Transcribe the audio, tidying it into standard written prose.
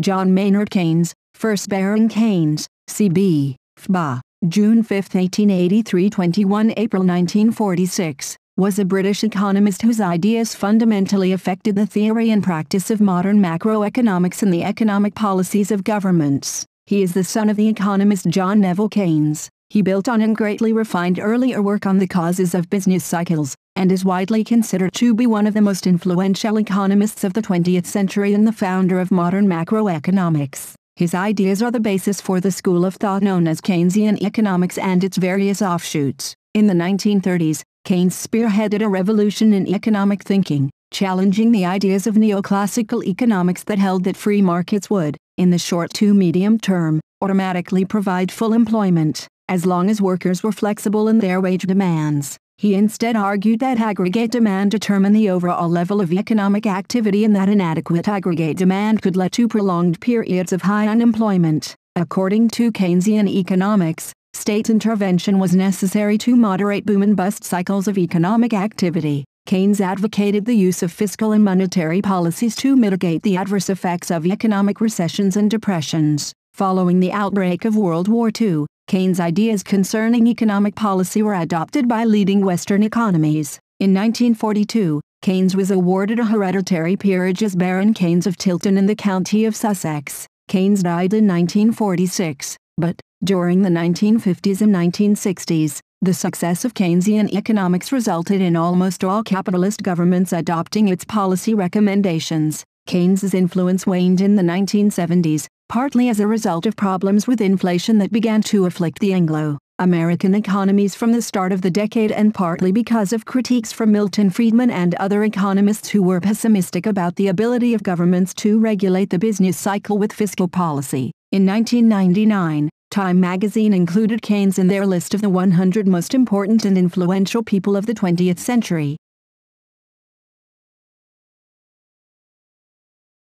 John Maynard Keynes, 1st Baron Keynes, C.B., F.B.A., June 5, 1883 – 21 April 1946, was a British economist whose ideas fundamentally affected the theory and practice of modern macroeconomics and the economic policies of governments. He is the son of the economist John Neville Keynes. He built on and greatly refined earlier work on the causes of business cycles, and is widely considered to be one of the most influential economists of the 20th century and the founder of modern macroeconomics. His ideas are the basis for the school of thought known as Keynesian economics and its various offshoots. In the 1930s, Keynes spearheaded a revolution in economic thinking, challenging the ideas of neoclassical economics that held that free markets would, in the short to medium term, automatically provide full employment, as long as workers were flexible in their wage demands. He instead argued that aggregate demand determined the overall level of economic activity and that inadequate aggregate demand could lead to prolonged periods of high unemployment. According to Keynesian economics, state intervention was necessary to moderate boom and bust cycles of economic activity. Keynes advocated the use of fiscal and monetary policies to mitigate the adverse effects of economic recessions and depressions. Following the outbreak of World War II, Keynes' ideas concerning economic policy were adopted by leading Western economies. In 1942, Keynes was awarded a hereditary peerage as Baron Keynes of Tilton in the county of Sussex. Keynes died in 1946, but, during the 1950s and 1960s, the success of Keynesian economics resulted in almost all capitalist governments adopting its policy recommendations. Keynes's influence waned in the 1970s, partly as a result of problems with inflation that began to afflict the Anglo-American economies from the start of the decade and partly because of critiques from Milton Friedman and other economists who were pessimistic about the ability of governments to regulate the business cycle with fiscal policy. In 1999, Time magazine included Keynes in their list of the 100 most important and influential people of the 20th century.